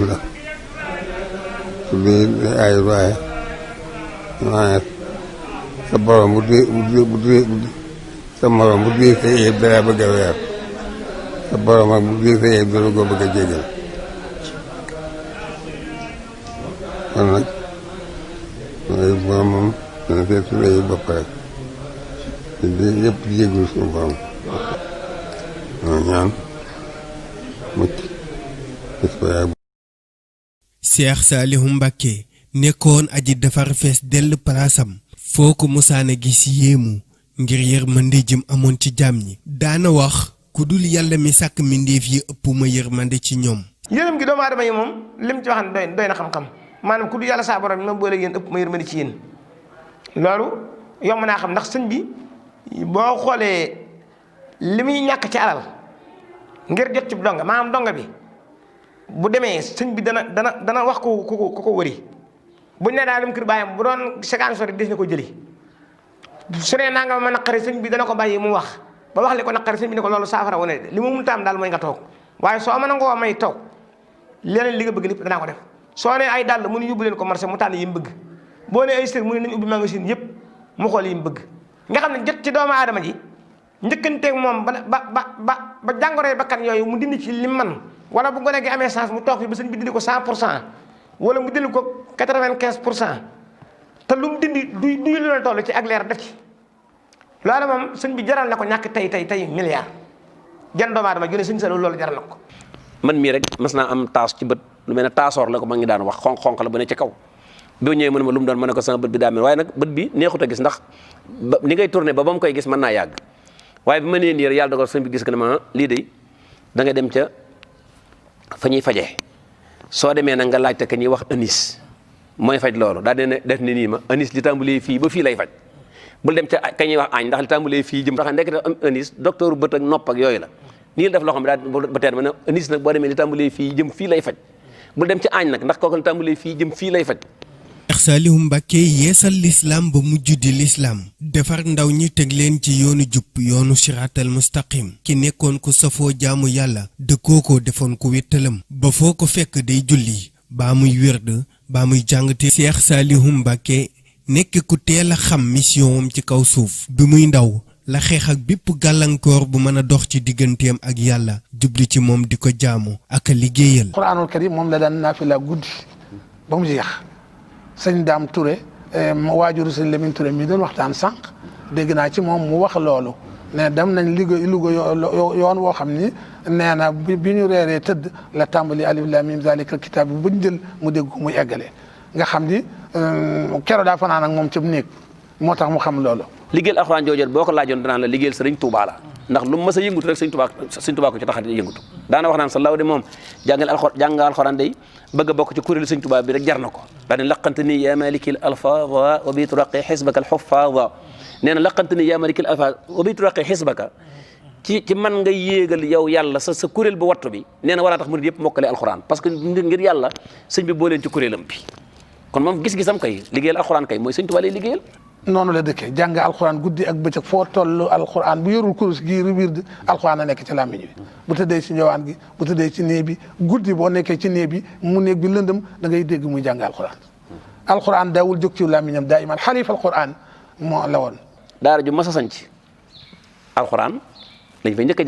ay waaye waaye sa borom sa morom bu dee sa yëpp dara bëgg a weer sa borom ak bu dee sa yëpp dara ko bëgg a jégal kon nag mooy borom moom dana seet su lay bopp rek yëpp jégul suñu borom ñoo ñaan mucc
Cheikh Saliou Mbacké nekkoon aji defar fees dell palaasam foo ko musaana gis yéemu ngir yërmande jëm amoon ci jaam ñi daana wax ku dul yàlla mi sàkk mbindéef yi ëpp ma yërmande ci ñoom
yërëm gi doomu aadama yi moom lim ci wax doy na xam-xam maanaam ku dul yàlla saa borom bi ma boole yéen ëpp ma yërmande ci yéen loolu yomb naa xam ndax sëñ bi boo xoolee li muy ñàkk ci alal ngir jot ci donga maanaam donga bi bu demee sëñ bi dana wax ko wëri buñ ne daa dem kër baayam bu doon segaan sori des na ko jëli su ne naa nga ma naqari sëñ bi dana ko bàyyi mu wax ba wax li ko naqari sëñ bi ne ko loolu saafara wane li mu mun taam daal mooy nga toog waaye soo mën a ngoo may toog leneen li nga bëgg lépp danaa ko def soo ne ay dàll mu ne yóbbu leen ko marché mu tànn yi mu bëgg boo ne ay sër mu ne nañ ubbi magasin yëpp mu xool yi mu bëgg nga xam ne jot ci doomu aadama ji njëkkanteeg moom ba jàngoroy bakkan yooyu mu dindi ci lim man wala bu gone gi amee chance mu toog fi ba sëñ bi dindi ko 100% wala mu dindi ko 95% te lu mu dindi du lu la toll ci ak leer def ci loolu moom sëñ bi jaral na ko ñàkk tey milliard jan doomu aadama jone sëñ Saliou loolu jaral na ko.
man mii rek mas naa am taas ci bët lu mel ne taasoor la ko ma ngi daan wax xonq la bu ne ci kaw boo ñëwee mu ne ma lu mu doon ma ne ko sama bët bi daa mel waaye nag bët bi neexut a gis ndax ni ngay tourné ba mu koy gis mën naa yàgg waaye bi ma nee nii rek yàlla dogal sëñ bi gis ko ne ma lii de da nga dem ca fa ñuy fajee soo demee nag nga laajte ka ñuy wax anis mooy faj loolu daa ne def ne nii ma anis li tàmbalee fii ba fii lay faj bul dem ca ka ñuy wax añ ndax li tàmbalee fii jëm ndax ndekk am anis docteur bët ak nopp ak yooyu la nii la def loo xam ne daal ba teel ma ne anis nag boo demee li tàmbalee fii jëm fii lay faj bul dem ca añ nag ndax kooku li tàmbalee fii jëm fii lay faj.
Cheikh Saliou Mbacké yeesal lislaam ba mujj di lislaam defar ndaw ñi teg leen ci yoonu jub yoonu siraatal mustaqim ki nekkoon ko safoo jaamu yàlla dëkkoo ko defoon ko wéttalam ba foo ko fekk day julli baa muy wérd baa muy jàngte Cheikh Saliou Mbacké nekk ku teel a xam mission am ci kaw suuf bi muy ndaw la xeex ak bépp gàllankoor bu mën a dox ci digganteem ak yàlla jubli ci moom di ko jaamu ak a liggéeyal.
Quraanul Karim moom la daan naafila guddi ba mu jeex sëñ Daam Touré waajuru sëñ Lamine Touré mi doon waxtaan sànq dégg naa ci moom mu wax loolu ne dem nañ liggéey Louga yoon woo xam ni nee na bi ñu reeree tëdd la tàmbali alif laam miim zaalikal kitaab bi ba ñu jël mu dégg ko muy eggale nga xam ni keroog daa fanaan ak moom ci néeg moo tax mu xam loolu.
liggéeyal alxuraan jooju boo ko laajoon danaan la liggéeyal sëriñ Touba la ndax lu mu mës a yëngutu rek sëriñ Touba ko ci taxat yëngutu daana wax naan sa law de moom jàng alxuraan day bëgg a bokk ci kuréelu sëriñ Touba bi rek jar na ko daane laqante ni yaa malikil alfaada wa bi turaqi xisbaka alxufaada nee na laqante ni yaa malikil alfaada wa bi turaqi xisbaka ci man nga yéegal yow yàlla sa kuréel bu wattu bi nee na war a tax murid yëpp mokkale alxuraan parce que ngir yàlla sëñ bi boo leen ci kuréelam bi kon moom gis-gisam kay liggéeyal alxuraan kay mooy sëñ Touba lay liggéeyal
noonu la dëkkee jàng alxuraan guddi ak bëccëg foo toll alxuraan bu yorul kurus gi wird alxuraan a nekk ci làmmiñ bi bu tëddee ci njowaan gi bu tëddee ci néeg bi guddi boo nekkee ci néeg bi mu néeg bi lëndëm da ngay dégg muy jàng alxuraan alxuraan daawul jóg ci làmmiñam daa iman xalifa alxuraan moo la woon
daara ju mas a sanc alxuraan lañ fay njëkk a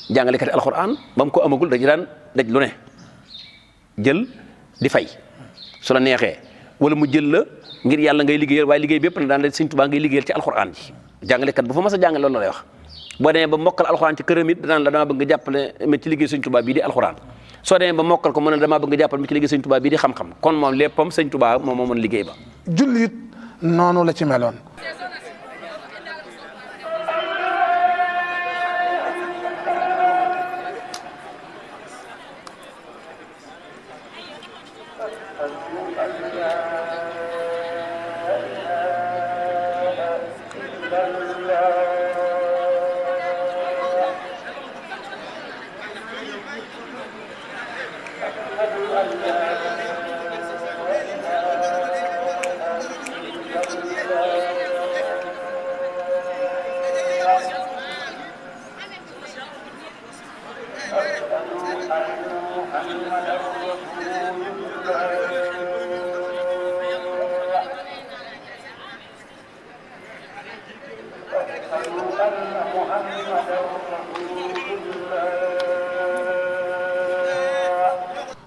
jàngalekat alxuraan ba mu ko amagul dañu daan daj lu ne jël di fay su la neexee wala mu jël la ngir yàlla ngay liggéeyal waaye liggéey bépp na daan la sëñ Tuubaa ngay liggéeyal ci alxuraan ji jàngalekat bu fa mas a jàngale loolu la lay wax boo demee ba mokkal alxuraan ci këram it danaan la damaa bëgg nga jàppale ma ci liggéey sëñ Tuubaa bii di alxuraan soo demee ba mokkal ko mu ne damaa bëgg nga jàppale ma ci liggéey sëñ Tuubaa bii di xam-xam kon moom léppam sëñ Tuubaa moom moo mën liggéey ba
jullit noonu la ci meloon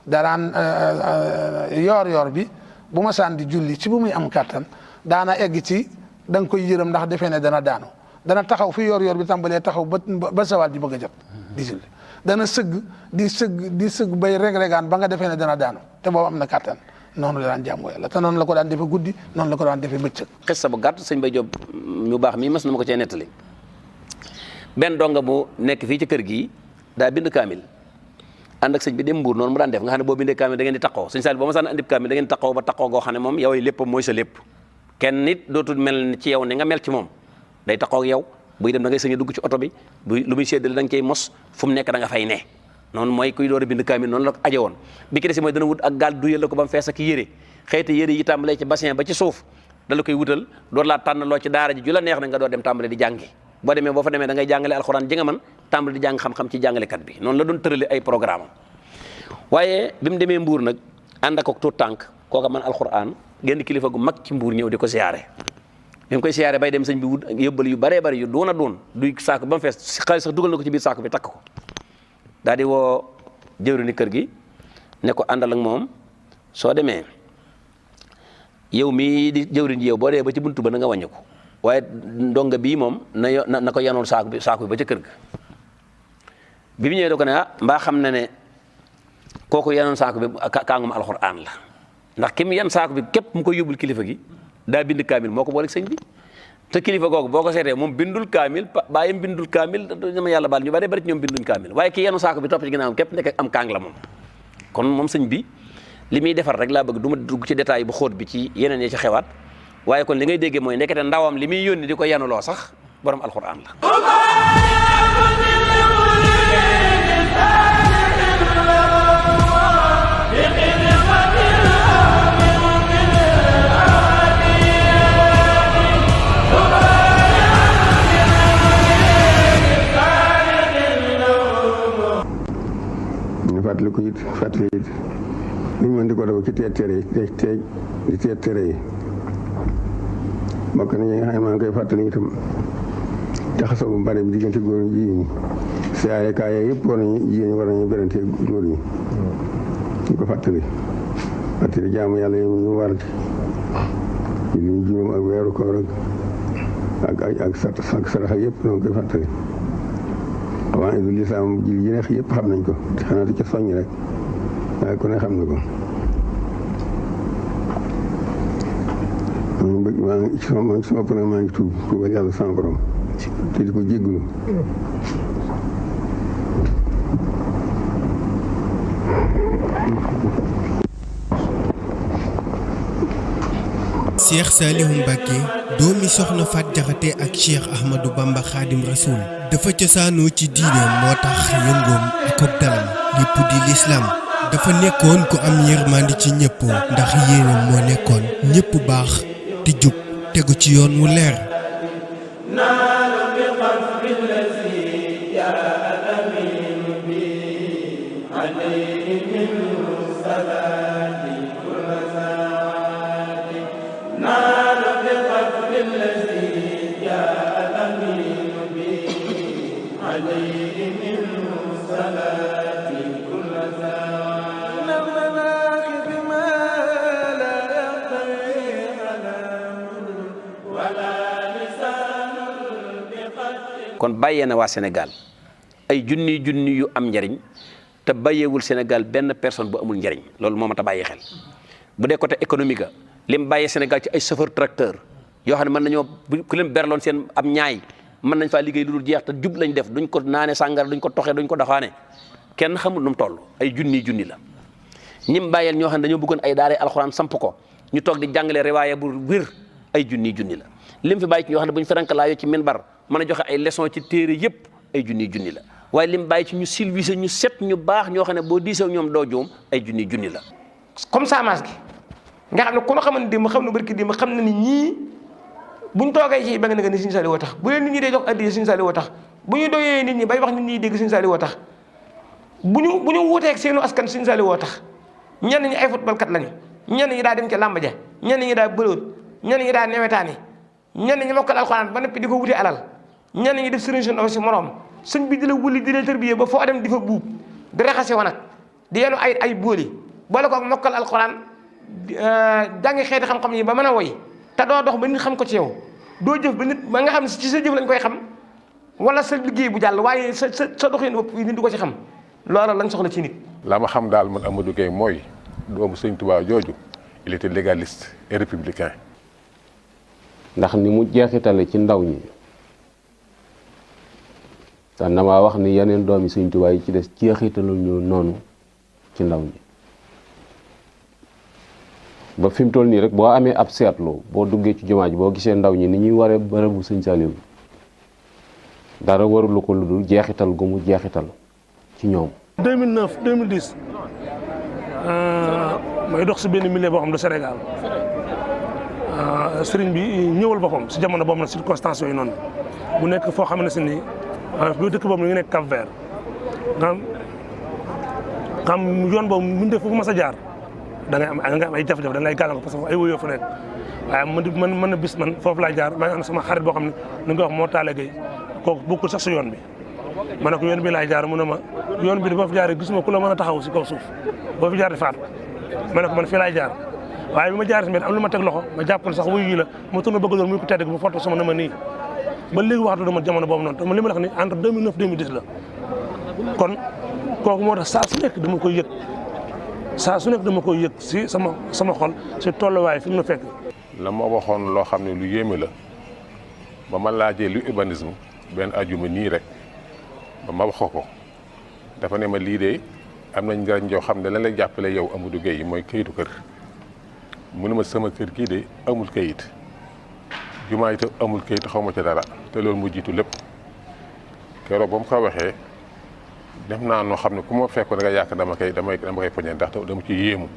daraan yoor bi bu ma saan di julli ci bu muy am kàttan daana egg ci da nga koy yërëm ndax defee ne dana daanu dana taxaw fi yoor bi tàmbalee taxaw ba sawaat ji bëgg a jot di julli dana sëgg di sëgg bay reg-regaan ba nga defee ne dana daanu te boobu am na kàttan noonu la daan jaamu yàlla te noonu la ko daan defee guddi noonu la ko daan defee bëccëg.
xissa bu gàtt sëñ Bay Jóob ñu baax mii mas na ma ko cee nettali benn donga bu nekk fii ci kër gi daa bind kaamil ànd ak sëñ bi dem Mbuur noonu mu daan def nga xam ne boo bindee kaamil da ngeen di taqoo sëñ Saliou boo ma saan andib kaamil da ngeen di taqoo ba taqoo goo xam ne moom yow lépp mooy sa lépp kenn nit dootul mel ci yow ni nga mel ci moom day taqoo ak yow buy dem da ngay sëñ dugg ci oto bi lu muy séddale da nga cay mos fu mu nekk da nga fay ne noonu mooy kuy door a bind kaamil noonu la ko aje woon bi ki des mooy dana wut ak gaal duyal la ko ba mu fees ak yére xëyti yére yi tàmbalee ci bassin ba ci suuf da la koy wutal door laa tànn loo ci daara ji ju la neex na nga door dem tàmbale di jàngi boo demee boo fa demee da ngay jàngale alxuraan ji nga man tàmbale di jàng xam-xam ci jàngalekat bi noonu la doon tërale ay programme am waaye bi mu demee Mbuur nag ànd ak tuut tànk kooka man alxuraan genn kilifa gu mag ci Mbuur ñëw di ko siyaare bi mu koy siyaare bay dem sëñ bi wut yóbbal yu baree bari yu doon a doon duy saako ba mu fees xaalis sax dugal na ko ci biir saako bi takk ko daal di woo jëwriñu kër gi ne ko àndal ak moom soo demee yow mii di jëwriñ ji yow boo dee ba ci buntu ba na nga wàññi ko waaye ndonga bii moom na ko yanoon saako bi ba ca kër ga bi mu ñëwee da ko ne mbaa xam na ne kooku yanoon saako bi kaangum alxuraan la ndax ki mu yan saako bi képp mu koy yóbbul kilifa gi daa bind kaamil moo ko booleeg sëñ bi te kilifa googu boo ko seetee moom bindul kaamil bàyyam bindul kaamil dama yàlla baal ñu bari bari ci ñoom binduñ kaamil waaye ki yanu saako bi topp ci ginnaawam képp nekk am kaang la moom kon moom sëñ bi li muy defar rek laa bëgg du ma dugg ci détail bu xóot bi ci yeneen yi ci xewaat waaye kon li ngay déggee mooy nekkete ndawam li muy yónni di ko yanuloo sax borom alxuraan la
fàttali ko it fàttali it li ñu mën di ko def ci tere yi bokk na ñi nga xam ne maa ngi koy fàttali itam jaxasoo bu bari bi diggante góor ñi jigéen ñi siyaare kaay yëpp jigéen ñi war nañu berante góor ñi ñu ko fàttali jaamu yàlla yi ñu war ci li ñu juróom ak weeru koor ak saraxa yëpp ñoo koy fàttali waaw idul lislaam ji yi neex yëpp xam nañ ko xanaa di ca soññ rek waaye ku ne xam na ko maa ngi sama bopp nag maa ngi tuubal yàlla sama borom te di ko jéggulu
Cheikh Saliou Mbacké doomi soxna Fat Jaxate ak Cheikh Ahmadou Bamba Khadim Rasoul dafa cosaanoo ci diine moo tax yëngoom ak ab dalam lépp di lislaam dafa nekkoon ku am yërmandi ci ñëpp ndax yéenam moo nekkoon ñëpp baax te jub tegu ci yoon wu leer
kon bàyyee na waa Sénégal ay junni yu am njariñ te bàyyeewul Sénégal benn personne bu amul njariñ loolu moo ma ta bàyyi xel bu dee côté économique a lim bàyyee Sénégal ci ay chauffeur tracteur yoo xam ne mën nañoo ku leen berloon seen am ñaay mën nañ faa liggéey lu dul jeex te jub lañ def duñ ko naane sàngara duñ ko toxee duñ ko doxaane kenn xamul nu mu toll ay junni la ñim bàyyeel ñoo xam ne dañoo bëggoon ay daara alxuraan samp ko ñu toog di jàngale riwaaya bu wér ay junni la lim fi bàyyi ci ñoo xam ne bu ñu ferank laayoo ci minbar mën a joxe ay leçon ci téere yëpp ay junni la waaye lim bàyyi ci ñu silvissé ñu set ñu baax ñoo xam ne boo diisee ñoom doo joom ay junni la
comme ça maas gi nga xam ne ku la xamante démb xam na barki démb xam na ni ñii buñ toogee ci ba nga ni Sëriñ Saliou tax bu leen nit ñi day jox addiya Sëriñ Saliou tax bu ñu doyee nit ñi bay wax nit ñi dégg Sëriñ Saliou tax bu ñu wuuteeg seenu askan Sëriñ Saliou tax ñenn ñi ay football kat lañu ñenn ñi daa dem ca làmb ja ñenn ñi daa bëloot ñenn ñi daa newetaani ñenn ñi mokkal alxuraan ba noppi di ko wutee alal ñenn ñi def sëriñ seen si morom sëñ bi di la wuli di la tërbiyee ba foo dem di fa buub di raxase wa nag di yenu ay booli boole ko mokkal alxuraan jàngi xeeti xam-xam yi ba mën a woy te doo dox ba nit xam ko ci yow doo jëf ba nit ba nga xam ne ci sa jëf lañ koy xam wala sa liggéey bu jàll waaye sa doxin bopp nit du ko ci xam loolu lañ soxla ci nit.
la ma xam daal man Amadou Gueye mooy doomu sëñ Tuubaa jooju il était légaliste et républicain.
ndax ni mu jeexitale ci ndaw ñi te na maa wax ni yeneen doomi sëñ Tuubaa yi ci des jeexitalu ñu noonu ci ndaw ñi ba fi mu toll nii rek boo amee ab seetlu boo duggee ci jumaa ji boo gisee ndaw ñi ni ñuy waree bërëbu sëñ Saliou dara warulu ko lu dul jeexital gu mu jeexital ci ñoom.
2009 2010 may dox si benn milieu boo xam ne Sénégal sëriñ bi ñëwal boppam si jamono boobu nag circonstances yooyu noonu bu nekk foo xam ne si ni bu dëkk boobu ñu ngi nekk Cap Vert nga xam yoon boobu mu def foofu mas a jaar da ngay am ay jafe-jafe da ngay gàllankoor parce que ay wóyoo fa nekk waaye man bis man foofu laa jaar maa ngi am sama xarit boo xam ne nu nga wax moo Talla Gueye kooku bokkul sax si yoon bi ma ne ko yoon bi laay jaar mu ne ma yoon bi boo fi jaaree gisuma ku la mën a taxaw si kaw suuf boo fi jaar di faatu ma ne ko man fii laay jaar waaye bi ma jaar si mbir am lu ma teg loxo ma jàpp ne sax wuyu yi la ma tourné bëgg doon muy ko tedd gi mu foto sama na ma nii ba léegi waxtu dama jamono boobu noonu te li ma la wax ni entre 2009 2010 la kon kooku moo tax saa su nekk dama koy yëg si sama xol si tolluwaay fi mu ma fekk.
la ma waxoon loo xam ne lu yéeme la ba ma laajee lu urbanisme benn ajuma nii rek ba ma wax ko dafa ne ma lii de am nañ njëriñ yoo xam ne lan lay jàppale yow Amadou Gueye mooy kayitu kër mu ne ma sama kër gii de amul kayit jumaa itam amul kayit xaw ma ca dara te loolu mu jiitu lépp keroog ba mu ko waxee def naa noo xam ne ku ma fekk da nga yàq dama koy poñe ndax dama ci yéemu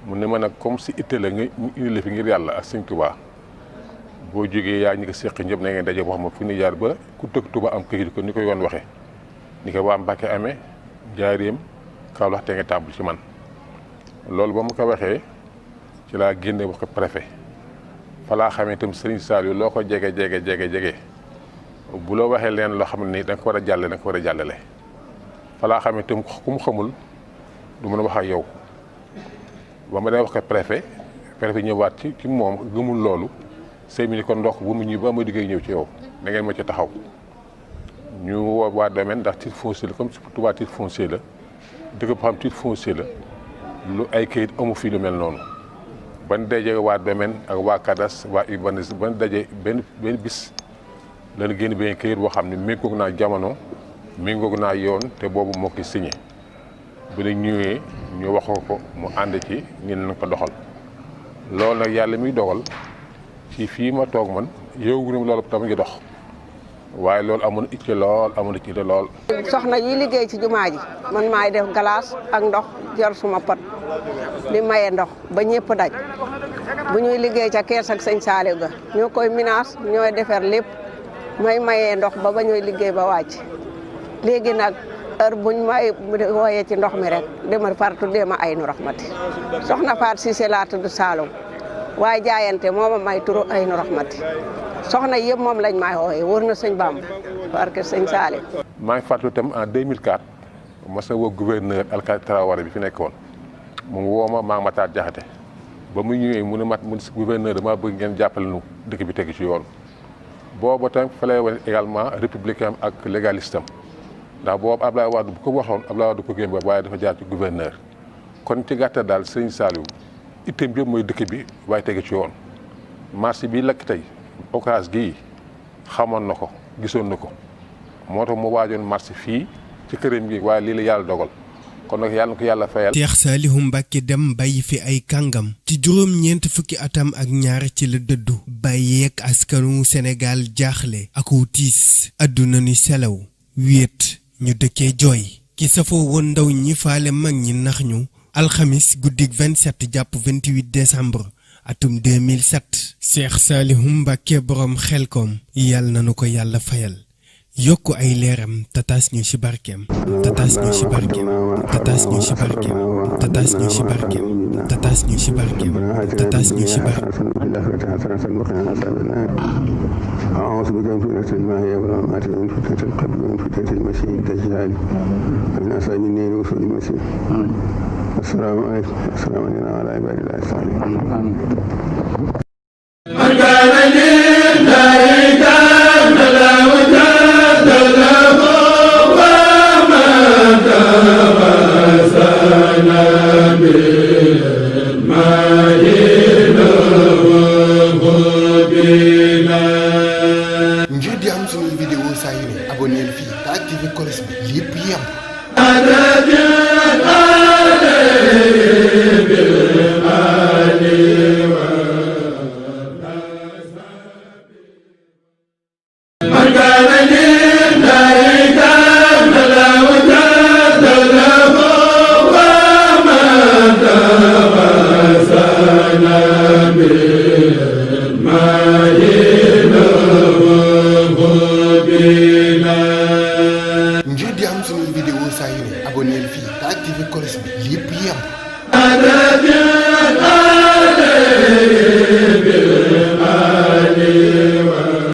mu ne ma nag comme si itte la nga indi la fi ngir yàlla ak Sëñ Tuubaa boo jógee yaa ñi ko seq ñëpp na ngeen daje boo xam ne fu ñu jaar ba ku dëkk Tuubaa am kayit ko ni ko yoon waxee ni ko waa Mbàkke amee Njaaréem Kaolack te nga tàmbul ci man loolu ba mu ko waxee ci laa génne wax ko préfet fa laa xamee itam Serigne Saliou loo ko jege bu loo waxee leen loo xam ne ni da nga ko war a jàlle da nga ko war a jàllale fa laa xamee itam ku mu xamul du mën a wax ak yow ba ma dee wax ko préfet ñëwaat ci moom gëmul loolu sëñ bi ni ko ndox bu mu ñëw ba ma diggee ñëw ci yow da ngeen ma ci taxaw ñu woo waa domaine ndax titre foncier la comme si Touba titre foncier la dëkk boo xam titre foncier la lu ay kayit amu fii lu mel noonu ban daje waa domaine ak waa kadas waa urbanisme ban daje benn bis lañu génn benn këyit boo xam ne méngoog naa jamono méngoog naa yoon te boobu moo ko signé bu ñu ñëwee ñu wax ko mu ànd ci ni nañ ko doxal loolu nag yàlla muy dogal ci fii ma toog man yow loolu tam ngi dox waaye loolu amoon itte lool amoon itte lool.
soxna yi liggéey ci jumaa ji man maay def glace ak ndox yor suma pot di maye ndox ba ñëpp daj bu ñuy liggéey ca kees ak sëñ Saliou ga ñoo koy minaas ñooy defar lépp may mayee ndox ba ñuy liggéey ba wàcc léegi nag heure buñ may wooyee ci ndox mi rek dema fartu dema ay nu raxmati soxna Faat Cissé laa tudd Saloum waaye jaayante mooma may turu ay nu raxmati soxna yëpp moom lañ may wooyee wër na sëñ Bamba barke sëñ Saliou.
maa ngi fàttali itam en 2004 mas na woo gouverneur Alkali Traoré bi fi nekkoon mu woo ma maa Matar Jaxate ba mu ñëwee mu ne gouverneur dama bëgg ngeen jàppale nu dëkk bi teg ci yoon boobu tam fa lay wane également républicain ak légaliste am ndax boobu Abdoulaye Wade bu ko waxoon Abdoulaye Wade bu ko génn ba waaye dafa jaar ci gouverneur kon ci gàttal daal sëñ Saliou itam yëpp mooy dëkk bi waaye teg ci yoon marché bi lakk tey occasion gii xamoon na ko gisoon na ko moo tax mu waajoon marché fii ci këram gi waaye lii la yàlla dogal kon nag yàlla na ko yàlla fayal.
Cheikh Saliou Mbacké dem bàyyi fi ay kàngam ci juróom-ñeent fukki atam ak ñaar ci la dëddu bàyyeeg askanu Sénégal jaaxle ak tiis àdduna ni selaw wéet ñu dëkkee jooy ki safoo woon ndaw ñi faale mag ñi nax ñu alxamis guddig 27 jàpp 28 décembre atum 2007 Cheikh Saliou Mbacké borom Xelkom yàlla na nu ko yàlla fayal yokku ay leeram tataas ñu ci barkeem tataas ñu ci barkeem tataas ñu ci barkeem tataas ñu ci barkeem tataas ñu ci barkeem tataas ñu ci barkeem
أعوذ بك من فتنة المحيا والممات ومن فتنة القبر ومن فتنة المسيح الدجال ومن أصحاب النار وسوء المسيح السلام عليكم السلام عليكم وعلى عباد الله الصالحين من كان لله كان له وجاد له وما تمسنا بالماء
ngir di am suñuy vidéo saa yu ne abonneel fii te activé cloche bi lépp yem. ngir di am suñuy vidéo saa yu ne abonneel fii te activé cloche bi lépp yem.